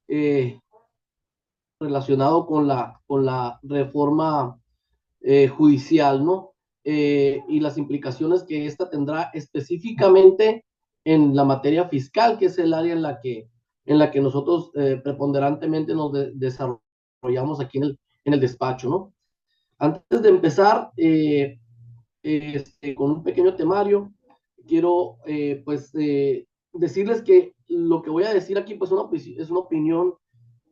eh, relacionado con la reforma judicial, ¿no? Y las implicaciones que esta tendrá específicamente en la materia fiscal, que es el área en la que nosotros preponderantemente nos desarrollamos aquí en el despacho, ¿no? Antes de empezar, con un pequeño temario, quiero decirles que lo que voy a decir aquí pues, es una opinión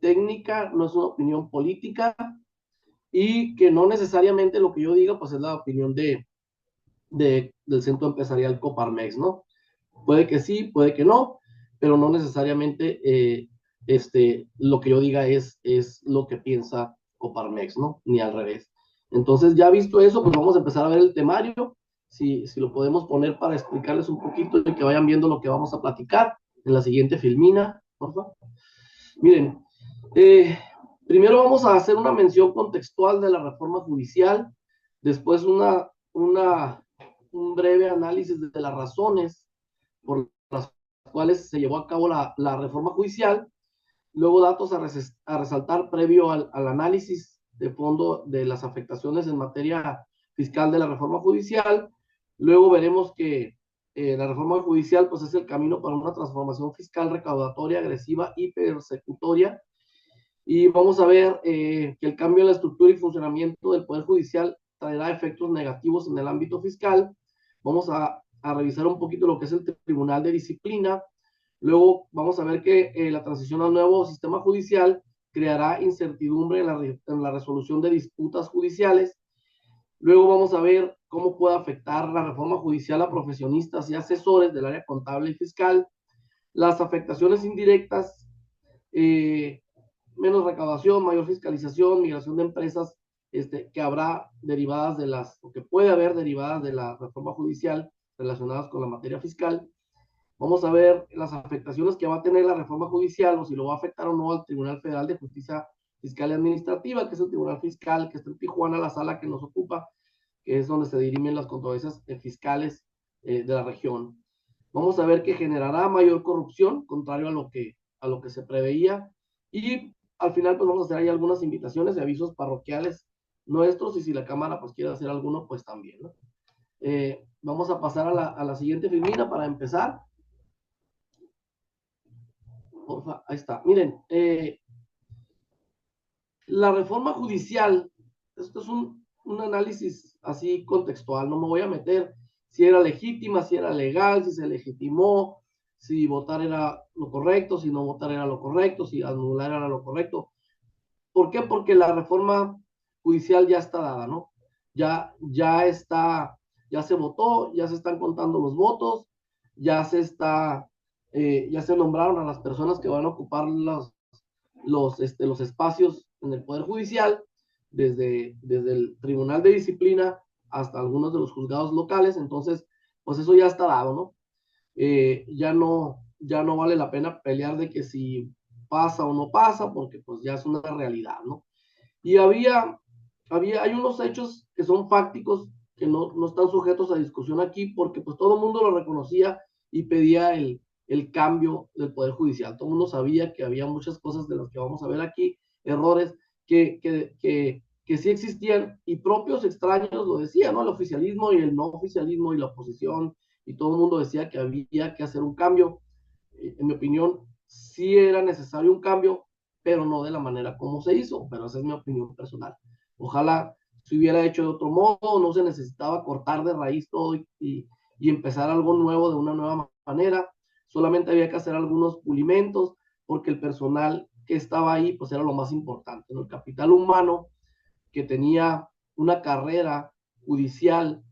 técnica, no es una opinión política, y que no necesariamente lo que yo diga pues es la opinión del Centro Empresarial Coparmex, ¿no? Puede que sí, puede que no, pero no necesariamente lo que yo diga es lo que piensa Coparmex, ¿no? Ni al revés. Entonces, ya visto eso, pues vamos a empezar a ver el temario, si lo podemos poner para explicarles un poquito y que vayan viendo lo que vamos a platicar en la siguiente filmina, por favor. Miren, eh, primero vamos a hacer una mención contextual de la reforma judicial, después un breve análisis de las razones por las cuales se llevó a cabo la reforma judicial, luego datos a resaltar previo al análisis de fondo de las afectaciones en materia fiscal de la reforma judicial, luego veremos que la reforma judicial pues es el camino para una transformación fiscal recaudatoria, agresiva y persecutoria, y vamos a ver que el cambio en la estructura y funcionamiento del Poder Judicial traerá efectos negativos en el ámbito fiscal. Vamos a revisar un poquito lo que es el Tribunal de Disciplina. Luego vamos a ver que la transición al nuevo sistema judicial creará incertidumbre en la resolución de disputas judiciales. Luego vamos a ver cómo puede afectar la reforma judicial a profesionistas y asesores del área contable y fiscal. Las afectaciones indirectas, eh, menos recaudación, mayor fiscalización, migración de empresas que habrá derivadas de o que puede haber derivadas de la reforma judicial relacionadas con la materia fiscal. Vamos a ver las afectaciones que va a tener la reforma judicial o si lo va a afectar o no al Tribunal Federal de Justicia Fiscal y Administrativa, que es el Tribunal Fiscal que está en Tijuana, la sala que nos ocupa, que es donde se dirimen las controversias fiscales de la región. Vamos a ver que generará mayor corrupción, contrario a lo que se preveía. Y al final, pues vamos a hacer ahí algunas invitaciones y avisos parroquiales nuestros, y si la Cámara pues quiere hacer alguno, pues también, ¿no? Vamos a pasar a la siguiente filmina para empezar. Porfa, ahí está. Miren, la reforma judicial, esto es un análisis así contextual, no me voy a meter si era legítima, si era legal, si se legitimó, si votar era lo correcto, si no votar era lo correcto, si anular era lo correcto. ¿Por qué? Porque la reforma judicial ya está dada, ¿no? Ya está, ya se votó, ya se están contando los votos, ya se nombraron a las personas que van a ocupar los espacios en el Poder Judicial, desde el Tribunal de Disciplina hasta algunos de los juzgados locales. Entonces, pues eso ya está dado, ¿no? Ya no vale la pena pelear de que si pasa o no pasa, porque pues ya es una realidad, ¿no? Y hay unos hechos que son fácticos, que no están sujetos a discusión aquí, porque pues todo el mundo lo reconocía y pedía el cambio del Poder Judicial. Todo el mundo sabía que había muchas cosas de las que vamos a ver aquí, errores que sí existían, y propios extraños lo decían, ¿no? El oficialismo y el no oficialismo y la oposición, y todo el mundo decía que había que hacer un cambio. En mi opinión, sí era necesario un cambio, pero no de la manera como se hizo, pero esa es mi opinión personal. Ojalá se hubiera hecho de otro modo, no se necesitaba cortar de raíz todo y empezar algo nuevo de una nueva manera, solamente había que hacer algunos pulimentos, porque el personal que estaba ahí, pues era lo más importante, ¿no? El capital humano que tenía una carrera judicial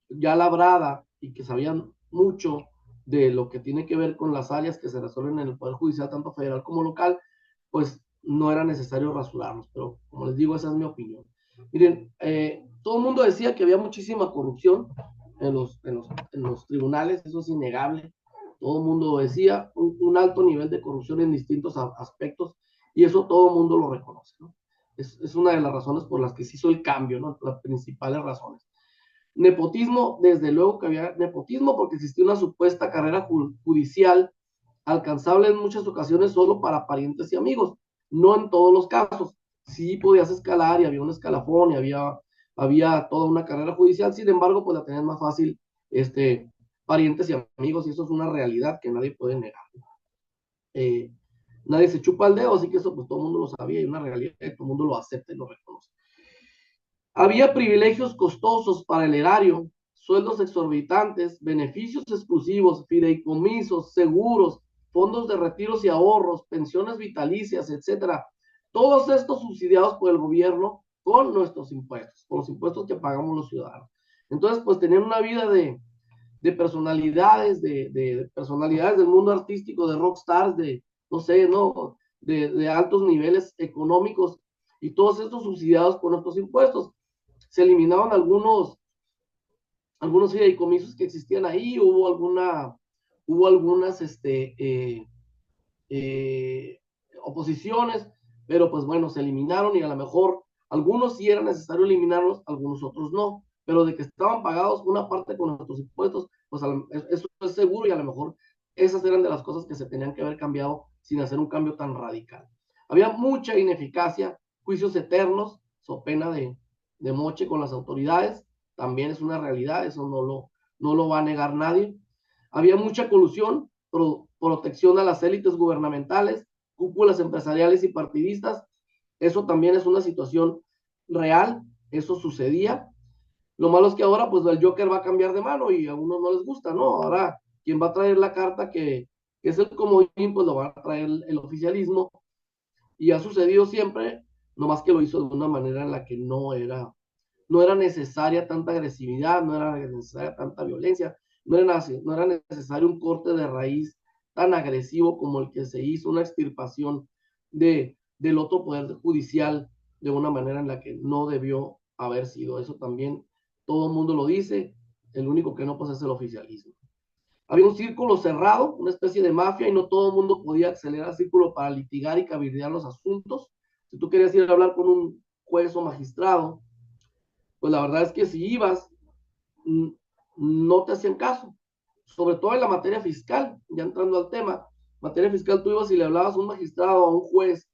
ya labrada y que sabían mucho de lo que tiene que ver con las áreas que se resuelven en el Poder Judicial, tanto federal como local, pues no era necesario rasurarlos. Pero como les digo, esa es mi opinión. Miren, todo el mundo decía que había muchísima corrupción en los tribunales, eso es innegable. Todo el mundo decía un alto nivel de corrupción en distintos aspectos, y eso todo el mundo lo reconoce, ¿no? Es una de las razones por las que se hizo el cambio, ¿no? Las principales razones. Nepotismo, desde luego que había nepotismo, porque existía una supuesta carrera judicial alcanzable en muchas ocasiones solo para parientes y amigos, no en todos los casos. Sí podías escalar y había un escalafón y había toda una carrera judicial, sin embargo, pues la tenías más fácil parientes y amigos, y eso es una realidad que nadie puede negar. Eh, Nadie se chupa el dedo, así que eso pues todo el mundo lo sabía y una realidad que todo el mundo lo acepta y lo reconoce. Había privilegios costosos para el erario, sueldos exorbitantes, beneficios exclusivos, fideicomisos, seguros, fondos de retiros y ahorros, pensiones vitalicias, etcétera. Todos estos subsidiados por el gobierno con nuestros impuestos, con los impuestos que pagamos los ciudadanos. Entonces, pues tenían una vida de personalidades, de personalidades del mundo artístico, de rockstars, de, no sé, ¿no? De altos niveles económicos y todos estos subsidiados por nuestros impuestos. Se eliminaron algunos fideicomisos que existían ahí, hubo algunas oposiciones, pero pues bueno, se eliminaron y a lo mejor algunos sí era necesario eliminarlos, algunos otros no, pero de que estaban pagados una parte con nuestros impuestos, pues eso es seguro y a lo mejor esas eran de las cosas que se tenían que haber cambiado sin hacer un cambio tan radical. Había mucha ineficacia, juicios eternos, so pena de moche con las autoridades, también es una realidad, eso no lo va a negar nadie. Había mucha colusión, protección a las élites gubernamentales, cúpulas empresariales y partidistas. Eso también es una situación real, eso sucedía. Lo malo es que ahora pues el Joker va a cambiar de mano y a unos no les gusta, ¿no? Ahora quien va a traer la carta que es el comodín, pues lo va a traer el oficialismo y ha sucedido siempre, nomás que lo hizo de una manera en la que no era necesaria tanta agresividad, no era necesaria tanta violencia, no era necesario un corte de raíz tan agresivo como el que se hizo, una extirpación del otro poder judicial de una manera en la que no debió haber sido. Eso también todo el mundo lo dice, el único que no pues es el oficialismo. Había un círculo cerrado, una especie de mafia, y no todo el mundo podía acceder al círculo para litigar y cabildear los asuntos. Si tú querías ir a hablar con un juez o magistrado, pues la verdad es que si ibas, no te hacían caso, sobre todo en la materia fiscal, ya entrando al tema, materia fiscal, tú ibas y le hablabas a un magistrado, a un juez,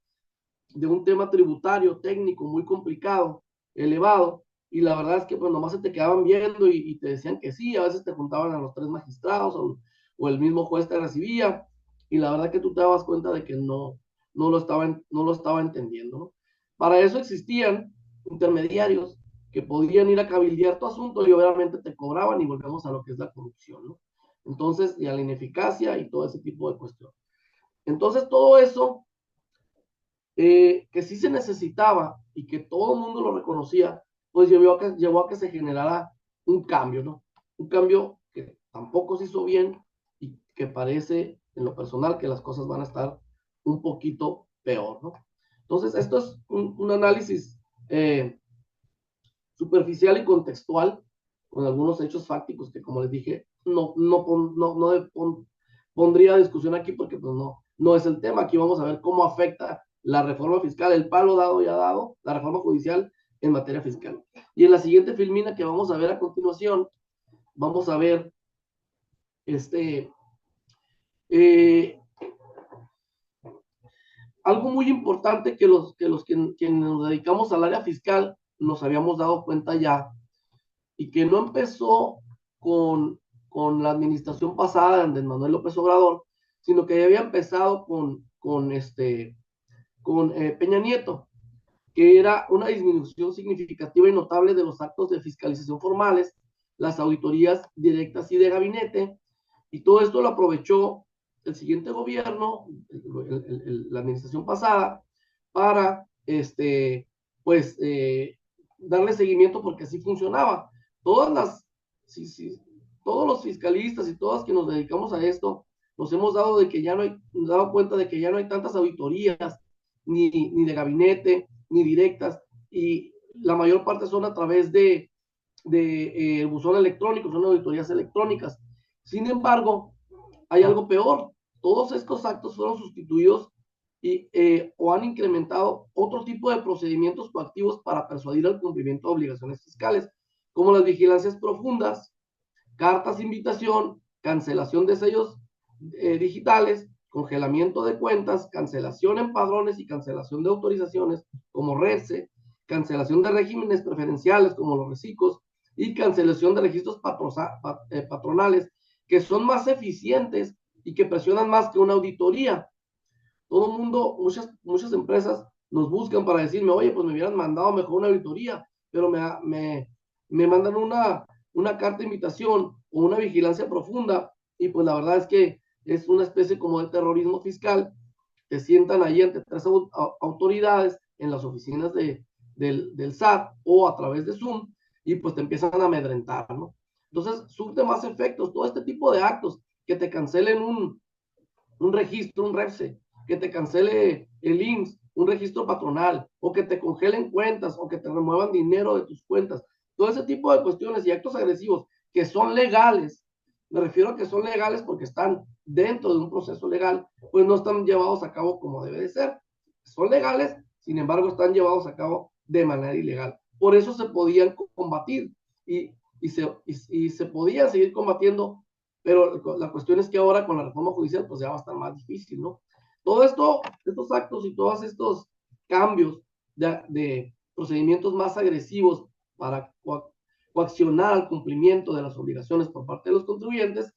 de un tema tributario, técnico, muy complicado, elevado, y la verdad es que pues nomás se te quedaban viendo y te decían que sí, a veces te juntaban a los tres magistrados o el mismo juez te recibía, y la verdad que tú te dabas cuenta de que no lo estaba entendiendo, ¿no? Para eso existían intermediarios que podían ir a cabildear tu asunto y obviamente te cobraban y volvemos a lo que es la corrupción, ¿no? Entonces, y a la ineficacia y todo ese tipo de cuestiones. Entonces, todo eso que sí se necesitaba y que todo el mundo lo reconocía, pues llevó a que se generara un cambio, ¿no? Un cambio que tampoco se hizo bien y que parece, en lo personal, que las cosas van a estar un poquito peor, ¿no? Entonces, esto es un análisis superficial y contextual, con algunos hechos fácticos que, como les dije, pondría a discusión aquí porque pues no es el tema. Aquí vamos a ver cómo afecta la reforma fiscal, el palo dado y ha dado, la reforma judicial en materia fiscal. Y en la siguiente filmina que vamos a ver a continuación, vamos a ver este, eh, algo muy importante que que nos dedicamos al área fiscal nos habíamos dado cuenta ya y que no empezó con la administración pasada de Andrés Manuel López Obrador, sino que ya había empezado con Peña Nieto, que era una disminución significativa y notable de los actos de fiscalización formales, las auditorías directas y de gabinete, y todo esto lo aprovechó el siguiente gobierno, la administración pasada, para pues, darle seguimiento porque así funcionaba. Todas las, sí, sí, todos los fiscalistas y todas que nos dedicamos a esto, nos hemos dado, dado cuenta de que ya no hay tantas auditorías, ni de gabinete, ni directas, y la mayor parte son a través de buzón electrónico, son auditorías electrónicas. Sin embargo, hay algo peor. Todos estos actos fueron sustituidos o han incrementado otro tipo de procedimientos coactivos para persuadir al cumplimiento de obligaciones fiscales, como las vigilancias profundas, cartas de invitación, cancelación de sellos digitales, congelamiento de cuentas, cancelación en padrones y cancelación de autorizaciones como REPSE, cancelación de regímenes preferenciales como los reciclos y cancelación de registros patronales que son más eficientes y que presionan más que una auditoría. Todo el mundo, muchas empresas nos buscan para decirme, oye, pues me hubieran mandado mejor una auditoría, pero me mandan una carta de invitación o una vigilancia profunda y pues la verdad es que es una especie como de terrorismo fiscal. Te sientan ahí ante tres autoridades en las oficinas del SAT o a través de Zoom y pues te empiezan a amedrentar, ¿no? Entonces surte más efectos, todo este tipo de actos, que te cancelen un registro, un REPSE, que te cancele el IMSS, un registro patronal, o que te congelen cuentas, o que te remuevan dinero de tus cuentas. Todo ese tipo de cuestiones y actos agresivos que son legales, me refiero a que son legales porque están dentro de un proceso legal, pues no están llevados a cabo como debe de ser. Son legales, sin embargo, están llevados a cabo de manera ilegal. Por eso se podían combatir y se podían seguir combatiendo, pero la cuestión es que ahora con la reforma judicial pues ya va a estar más difícil, ¿no? Todo esto, estos actos y todos estos cambios de procedimientos más agresivos para coaccionar al cumplimiento de las obligaciones por parte de los contribuyentes,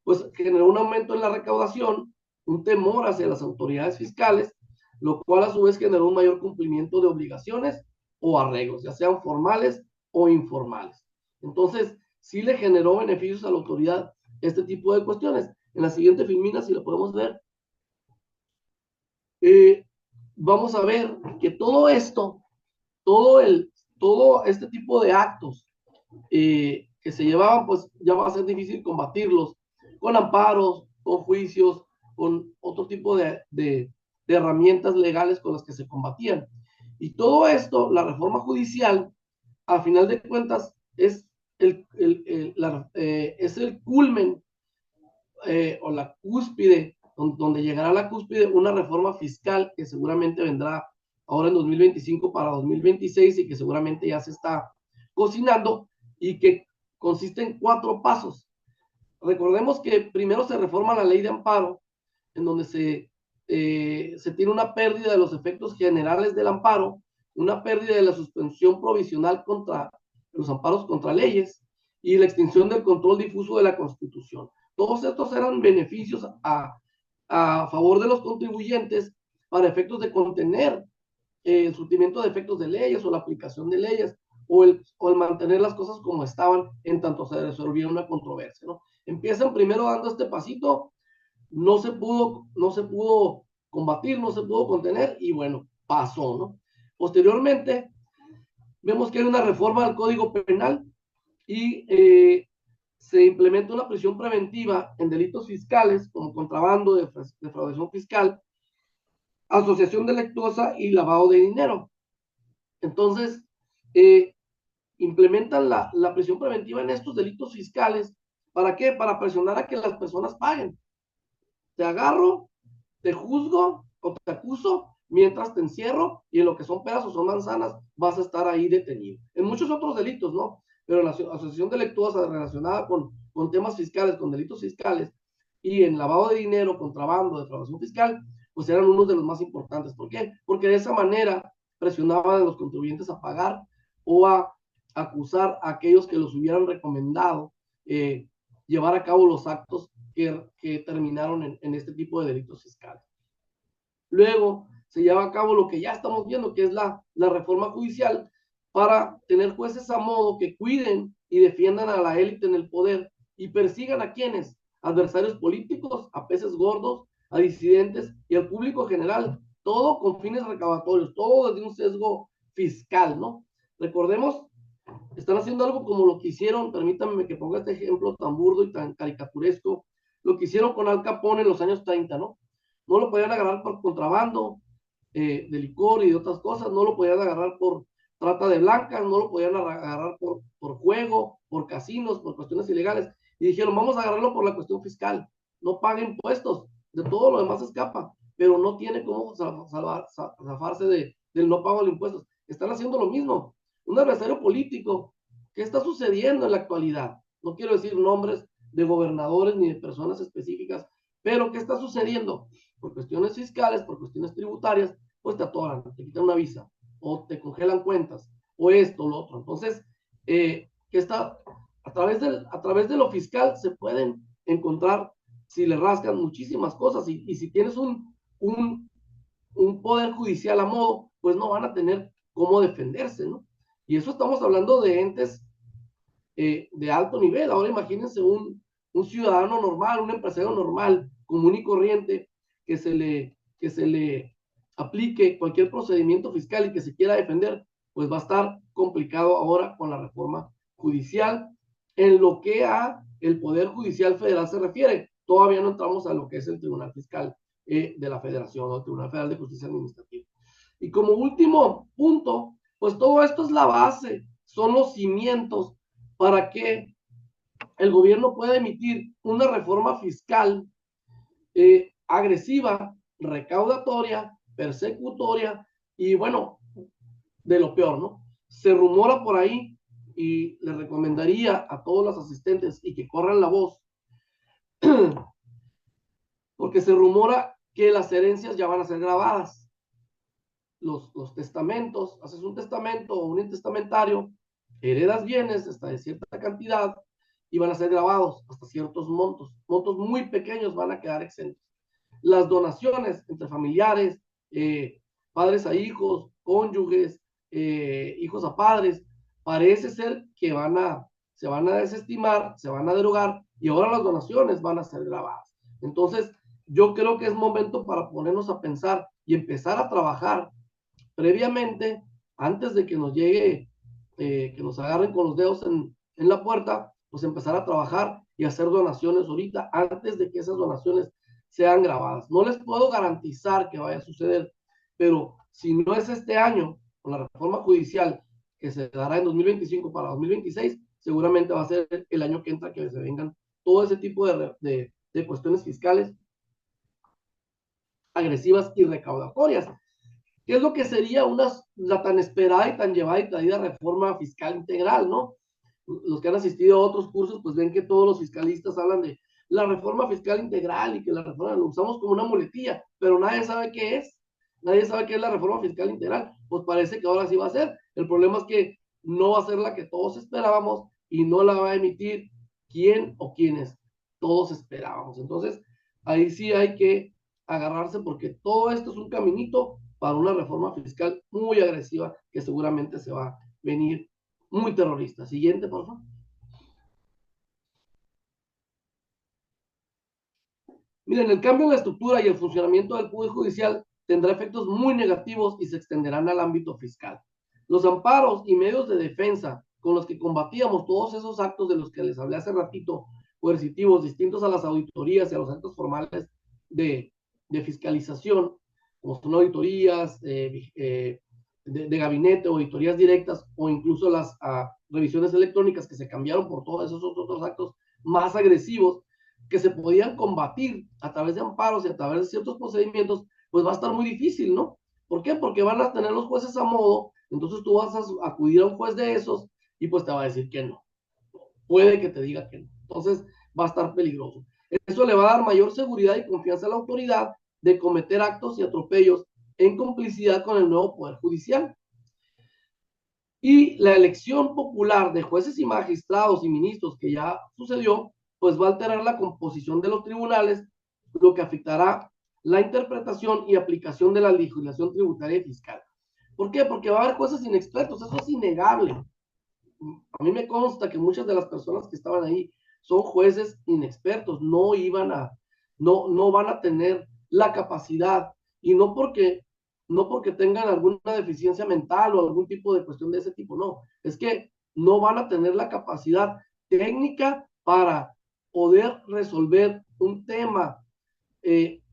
pues generó un aumento en la recaudación, un temor hacia las autoridades fiscales, lo cual a su vez generó un mayor cumplimiento de obligaciones o arreglos, ya sean formales o informales. Entonces, sí le generó beneficios a la autoridad este tipo de cuestiones. En la siguiente filmina, si lo podemos ver, vamos a ver que todo esto, todo este tipo de actos que se llevaban, pues ya va a ser difícil combatirlos con amparos, con juicios, con otro tipo de herramientas legales con las que se combatían. Y todo esto, la reforma judicial, a final de cuentas, es es el culmen o la cúspide, donde llegará la cúspide una reforma fiscal que seguramente vendrá ahora en 2025 para 2026 y que seguramente ya se está cocinando y que consiste en 4 pasos. Recordemos que primero se reforma la ley de amparo, en donde se tiene una pérdida de los efectos generales del amparo, una pérdida de la suspensión provisional contra los amparos contra leyes y la extinción del control difuso de la Constitución. Todos estos eran beneficios a favor de los contribuyentes para efectos de contener el surtimiento de efectos de leyes o la aplicación de leyes o el mantener las cosas como estaban en tanto se resolvía una controversia, ¿no? Empiezan primero dando este pasito, no se pudo combatir, no se pudo contener y bueno, pasó, ¿no? Posteriormente, vemos que hay una reforma al Código Penal y se implementa una prisión preventiva en delitos fiscales como contrabando, defraudación fiscal, asociación delictuosa y lavado de dinero. Entonces, eh, implementan la prisión preventiva en estos delitos fiscales. ¿Para qué? Para presionar a que las personas paguen. Te agarro, te juzgo o te acuso mientras te encierro y en lo que son peras o son manzanas vas a estar ahí detenido. En muchos otros delitos, ¿no? Pero en la asociación delictuosa relacionada con temas fiscales, con delitos fiscales y en lavado de dinero, contrabando, defraudación fiscal, pues eran unos de los más importantes. ¿Por qué? Porque de esa manera presionaban a los contribuyentes a pagar o a acusar a aquellos que los hubieran recomendado llevar a cabo los actos que terminaron en este tipo de delitos fiscales. Luego se lleva a cabo lo que ya estamos viendo, que es la reforma judicial, para tener jueces a modo que cuiden y defiendan a la élite en el poder y persigan a quienes, adversarios políticos, a peces gordos, a disidentes y al público general, todo con fines recaudatorios, todo desde un sesgo fiscal, ¿no? Recordemos, están haciendo algo como lo que hicieron, permítanme que ponga este ejemplo tan burdo y tan caricaturesco, lo que hicieron con Al Capone en los años 30, ¿no? No lo podían agarrar por contrabando de licor y de otras cosas, no lo podían agarrar por trata de blancas, no lo podían agarrar por juego, por casinos, por cuestiones ilegales. Y dijeron, vamos a agarrarlo por la cuestión fiscal. No paga impuestos, de todo lo demás escapa, pero no tiene cómo zafarse del no pago de impuestos. Están haciendo lo mismo. Un adversario político. ¿Qué está sucediendo en la actualidad? No quiero decir nombres de gobernadores ni de personas específicas, Pero ¿qué está sucediendo? Por cuestiones fiscales, por cuestiones tributarias, pues te atoran, te quitan una visa, o te congelan cuentas, o esto, o lo otro. Entonces, que está a través de lo fiscal se pueden encontrar, si le rascan, muchísimas cosas, y si tienes un poder judicial a modo, pues no van a tener cómo defenderse, ¿no? Y eso estamos hablando de entes de alto nivel. Ahora imagínense un ciudadano normal, un empresario normal, común y corriente, que se le aplique cualquier procedimiento fiscal y que se quiera defender, pues va a estar complicado ahora con la reforma judicial. En lo que a el Poder Judicial Federal se refiere, todavía no entramos a lo que es el Tribunal Fiscal de la Federación o el Tribunal Federal de Justicia Administrativa. Y como último punto, pues todo esto es la base, son los cimientos para que el gobierno pueda emitir una reforma fiscal agresiva, recaudatoria, persecutoria y bueno, de lo peor, ¿no? Se rumora por ahí y le recomendaría a todos los asistentes y que corran la voz, porque se rumora que las herencias ya van a ser grabadas. Los testamentos, haces un testamento o un intestamentario, heredas bienes hasta de cierta cantidad y van a ser grabados hasta ciertos montos. Montos muy pequeños van a quedar exentos. Las donaciones entre familiares, padres a hijos, cónyuges, hijos a padres, parece ser que se van a desestimar, se van a derogar y ahora las donaciones van a ser grabadas. Entonces, yo creo que es momento para ponernos a pensar y empezar a trabajar previamente, antes de que nos llegue, que nos agarren con los dedos en la puerta, pues empezar a trabajar y hacer donaciones ahorita, antes de que esas donaciones sean grabadas. No les puedo garantizar que vaya a suceder, pero si no es este año, con la reforma judicial que se dará en 2025 para 2026, seguramente va a ser el año que entra que se vengan todo ese tipo de cuestiones fiscales agresivas y recaudatorias. ¿Qué es lo que sería la tan esperada y tan llevada y traída reforma fiscal integral, ¿no? Los que han asistido a otros cursos, pues ven que todos los fiscalistas hablan de la reforma fiscal integral y que la reforma lo usamos como una muletilla, pero nadie sabe qué es. Nadie sabe qué es la reforma fiscal integral. Pues parece que ahora sí va a ser. El problema es que no va a ser la que todos esperábamos y no la va a emitir quién o quienes todos esperábamos. Entonces, ahí sí hay que agarrarse porque todo esto es un caminito para una reforma fiscal muy agresiva que seguramente se va a venir muy terrorista. Siguiente, por favor. Miren, el cambio en la estructura y el funcionamiento del Poder Judicial tendrá efectos muy negativos y se extenderán al ámbito fiscal. Los amparos y medios de defensa con los que combatíamos todos esos actos de los que les hablé hace ratito, coercitivos, distintos a las auditorías y a los actos formales de fiscalización, como son auditorías de gabinete, auditorías directas o incluso las revisiones electrónicas que se cambiaron por todos esos otros actos más agresivos que se podían combatir a través de amparos y a través de ciertos procedimientos, pues va a estar muy difícil, ¿no? ¿Por qué? Porque van a tener los jueces a modo, entonces tú vas a acudir a un juez de esos y pues te va a decir que no. Puede que te diga que no. Entonces va a estar peligroso. Eso le va a dar mayor seguridad y confianza a la autoridad de cometer actos y atropellos en complicidad con el nuevo Poder Judicial. Y la elección popular de jueces y magistrados y ministros que ya sucedió, pues va a alterar la composición de los tribunales, lo que afectará la interpretación y aplicación de la legislación tributaria y fiscal. ¿Por qué? Porque va a haber jueces inexpertos, eso es innegable. A mí me consta que muchas de las personas que estaban ahí son jueces inexpertos, no van a tener la capacidad, y no porque tengan alguna deficiencia mental o algún tipo de cuestión de ese tipo, no, es que no van a tener la capacidad técnica para poder resolver un tema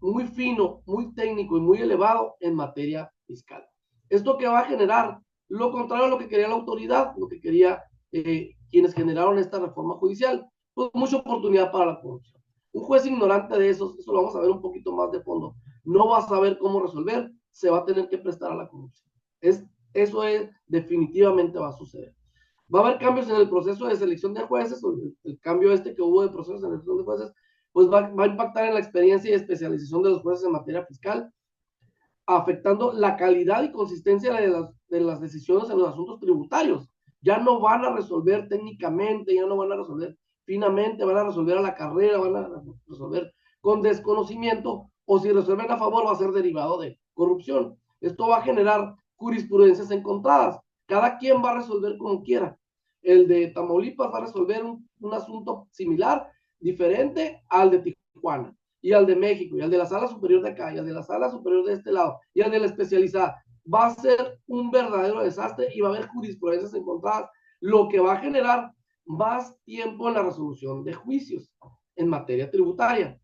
muy fino, muy técnico y muy elevado en materia fiscal. ¿Esto que va a generar? Lo contrario a lo que quería la autoridad, lo que quería quienes generaron esta reforma judicial, pues mucha oportunidad para la corrupción. Un juez ignorante de eso lo vamos a ver un poquito más de fondo, no va a saber cómo resolver, se va a tener que prestar a la corrupción. Eso definitivamente va a suceder. Va a haber cambios en el proceso de selección de jueces, el cambio que hubo de proceso de selección de jueces, pues va a impactar en la experiencia y especialización de los jueces en materia fiscal, afectando la calidad y consistencia de las decisiones en los asuntos tributarios. Ya no van a resolver técnicamente, ya no van a resolver finamente, van a resolver a la carrera, van a resolver con desconocimiento, o si resuelven a favor va a ser derivado de corrupción. Esto va a generar jurisprudencias encontradas. Cada quien va a resolver como quiera. El de Tamaulipas va a resolver un asunto similar, diferente al de Tijuana, y al de México, y al de la sala superior de acá, y al de la sala superior de este lado, y al de la especializada. Va a ser un verdadero desastre y va a haber jurisprudencias encontradas, lo que va a generar más tiempo en la resolución de juicios en materia tributaria.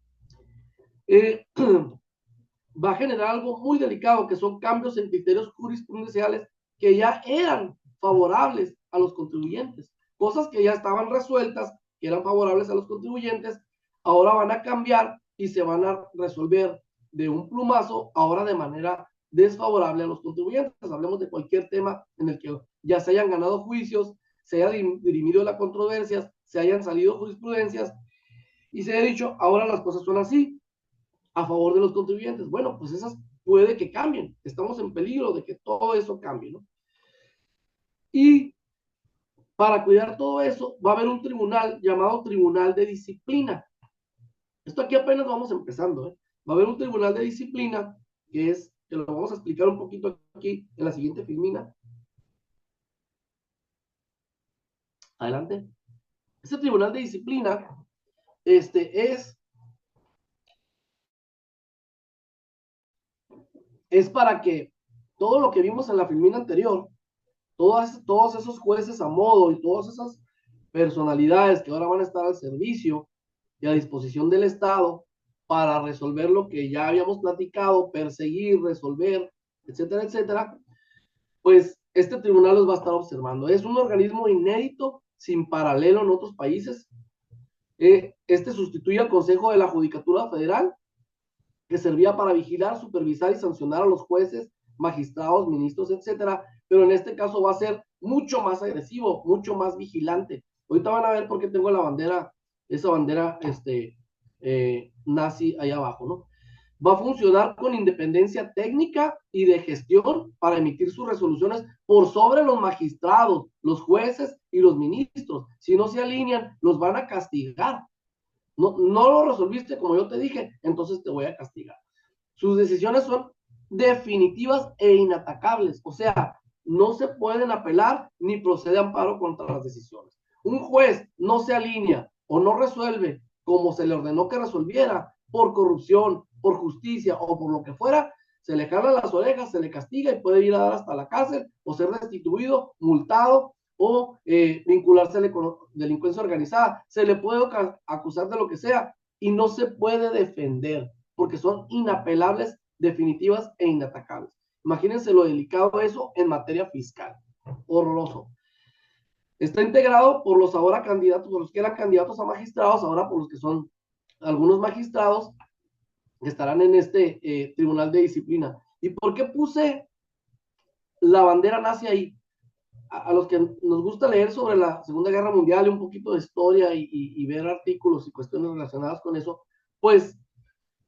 Va a generar algo muy delicado, que son cambios en criterios jurisprudenciales que ya eran favorables a los contribuyentes, cosas que ya estaban resueltas, que eran favorables a los contribuyentes, ahora van a cambiar y se van a resolver de un plumazo, ahora de manera desfavorable a los contribuyentes. Hablemos de cualquier tema en el que ya se hayan ganado juicios, se haya dirimido la controversia, se hayan salido jurisprudencias y se haya dicho, ahora las cosas son así, a favor de los contribuyentes. Bueno, pues esas puede que cambien. Estamos en peligro de que todo eso cambie, ¿no? Y para cuidar todo eso, va a haber un tribunal llamado Tribunal de Disciplina. Esto aquí apenas vamos empezando, ¿eh? Va a haber un tribunal de disciplina que lo vamos a explicar un poquito aquí en la siguiente filmina. Adelante. Este tribunal de disciplina es para que todo lo que vimos en la filmina anterior, todos esos jueces a modo y todas esas personalidades que ahora van a estar al servicio y a disposición del Estado para resolver lo que ya habíamos platicado, perseguir, resolver, etcétera, etcétera, pues este tribunal los va a estar observando. Es un organismo inédito, sin paralelo en otros países. Este sustituye al Consejo de la Judicatura Federal, que servía para vigilar, supervisar y sancionar a los jueces, magistrados, ministros, etcétera, pero en este caso va a ser mucho más agresivo, mucho más vigilante. Ahorita van a ver por qué tengo la bandera, esa bandera nazi ahí abajo, ¿no? Va a funcionar con independencia técnica y de gestión para emitir sus resoluciones por sobre los magistrados, los jueces y los ministros. Si no se alinean, los van a castigar. No lo resolviste como yo te dije, entonces te voy a castigar. Sus decisiones son definitivas e inatacables, o sea, no se pueden apelar ni procede amparo contra las decisiones. Un juez no se alinea o no resuelve como se le ordenó que resolviera, por corrupción, por justicia o por lo que fuera, se le jalan las orejas, se le castiga y puede ir a dar hasta la cárcel o ser destituido, multado o vincularse con delincuencia organizada. Se le puede acusar de lo que sea y no se puede defender porque son inapelables, definitivas e inatacables. Imagínense lo delicado de eso en materia fiscal. Horroroso. Está integrado por los ahora candidatos, por los que eran candidatos a magistrados, ahora por los que son algunos magistrados que estarán en este tribunal de disciplina. ¿Y por qué puse la bandera nazi ahí? A los que nos gusta leer sobre la Segunda Guerra Mundial y un poquito de historia y ver artículos y cuestiones relacionadas con eso, pues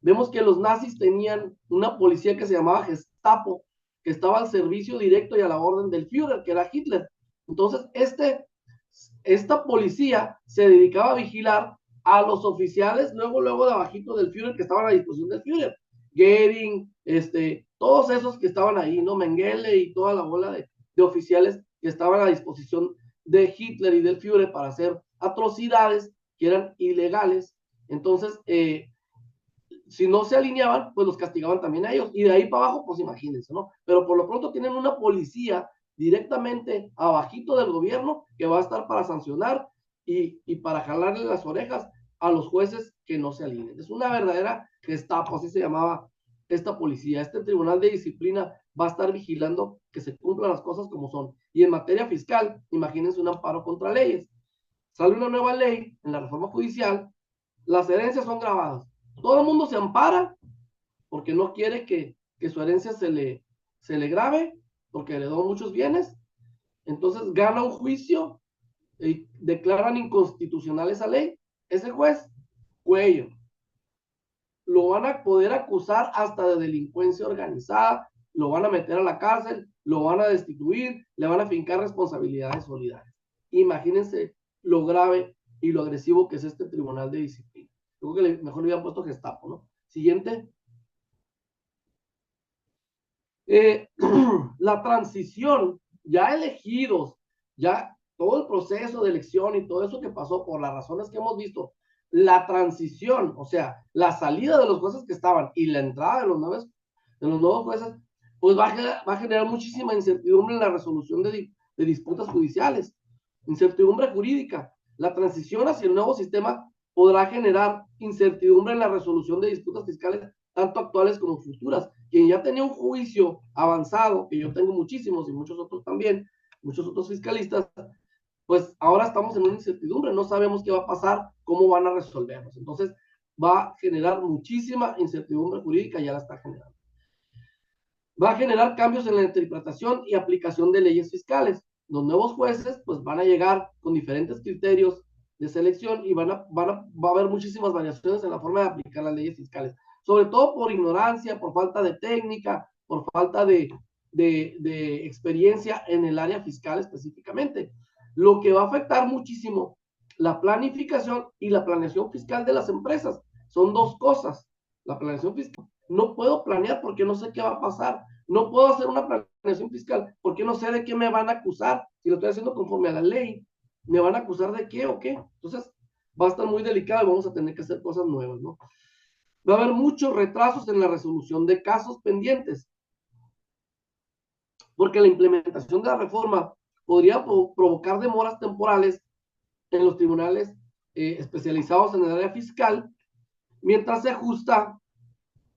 vemos que los nazis tenían una policía que se llamaba Gestapo, que estaba al servicio directo y a la orden del Führer, que era Hitler. Entonces, esta policía se dedicaba a vigilar a los oficiales, luego de abajito del Führer, que estaban a disposición del Führer. Goering, todos esos que estaban ahí, ¿no? Mengele y toda la bola de oficiales que estaban a disposición de Hitler y del Führer para hacer atrocidades que eran ilegales. Entonces, si no se alineaban, pues los castigaban también a ellos. Y de ahí para abajo, pues imagínense, ¿no? Pero por lo pronto tienen una policía directamente abajito del gobierno que va a estar para sancionar y para jalarle las orejas a los jueces que no se alineen. Es una verdadera Gestapo, así se llamaba esta policía. Este tribunal de disciplina va a estar vigilando que se cumplan las cosas como son. Y en materia fiscal, imagínense un amparo contra leyes. Sale una nueva ley en la reforma judicial, las herencias son grabadas. Todo el mundo se ampara porque no quiere que su herencia se le grave, porque heredó muchos bienes. Entonces gana un juicio y declaran inconstitucional esa ley. Ese juez, cuello. lo van a poder acusar hasta de delincuencia organizada, lo van a meter a la cárcel, lo van a destituir, le van a fincar responsabilidades solidarias. Imagínense lo grave y lo agresivo que es este tribunal de disciplina. Yo creo que mejor le hubieran puesto Gestapo, ¿no? Siguiente. La transición, ya elegidos, ya todo el proceso de elección y todo eso que pasó por las razones que hemos visto, la transición, o sea, la salida de los jueces que estaban y la entrada de los nuevos jueces, pues va a generar muchísima incertidumbre en la resolución de disputas judiciales, incertidumbre jurídica. La transición hacia el nuevo sistema podrá generar incertidumbre en la resolución de disputas fiscales, tanto actuales como futuras. Quien ya tenía un juicio avanzado, que yo tengo muchísimos y muchos otros también, muchos otros fiscalistas, pues ahora estamos en una incertidumbre, no sabemos qué va a pasar, cómo van a resolverlos. Entonces va a generar muchísima incertidumbre jurídica, ya la está generando. Va a generar cambios en la interpretación y aplicación de leyes fiscales. Los nuevos jueces pues van a llegar con diferentes criterios de selección y va a haber muchísimas variaciones en la forma de aplicar las leyes fiscales, sobre todo por ignorancia, por falta de técnica, por falta de experiencia en el área fiscal específicamente, lo que va a afectar muchísimo la planificación y la planeación fiscal de las empresas. Son dos cosas. La planeación fiscal, no puedo planear porque no sé qué va a pasar. No puedo hacer una planeación fiscal porque no sé de qué me van a acusar. Si lo estoy haciendo conforme a la ley, ¿me van a acusar de qué o qué? Entonces, va a estar muy delicado y vamos a tener que hacer cosas nuevas, ¿no? Va a haber muchos retrasos en la resolución de casos pendientes, porque la implementación de la reforma podría provocar demoras temporales en los tribunales especializados en el área fiscal, mientras se ajusta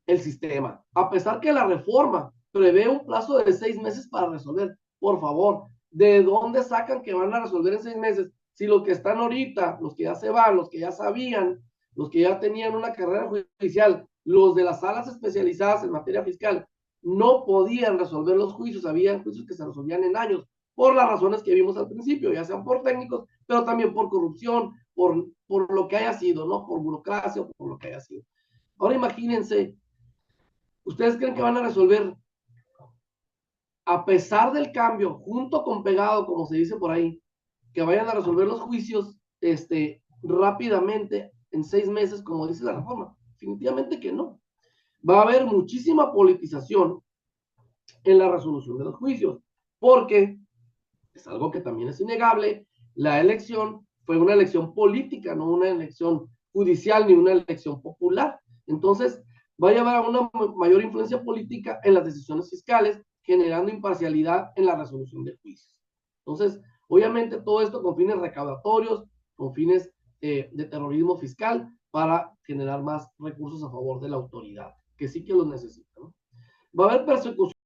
el sistema. A pesar que la reforma prevé un plazo de 6 meses para resolver, por favor, ¿de dónde sacan que van a resolver en 6 meses? Si los que están ahorita, los que ya se van, los que ya sabían, los que ya tenían una carrera judicial, los de las salas especializadas en materia fiscal, no podían resolver los juicios, había juicios que se resolvían en años, por las razones que vimos al principio, ya sean por técnicos, pero también por corrupción, por lo que haya sido, ¿no? Por burocracia o por lo que haya sido. Ahora imagínense, ¿ustedes creen que van a resolver, a pesar del cambio, junto con pegado, como se dice por ahí, que vayan a resolver los juicios rápidamente, en 6 meses, como dice la reforma? Definitivamente que no. Va a haber muchísima politización en la resolución de los juicios, porque es algo que también es innegable, la elección fue una elección política, no una elección judicial ni una elección popular. Entonces, va a llevar a una mayor influencia política en las decisiones fiscales, generando imparcialidad en la resolución de juicios. Entonces, obviamente todo esto con fines recaudatorios, con fines de terrorismo fiscal, para generar más recursos a favor de la autoridad, que sí que los necesita, ¿no? Va a haber persecución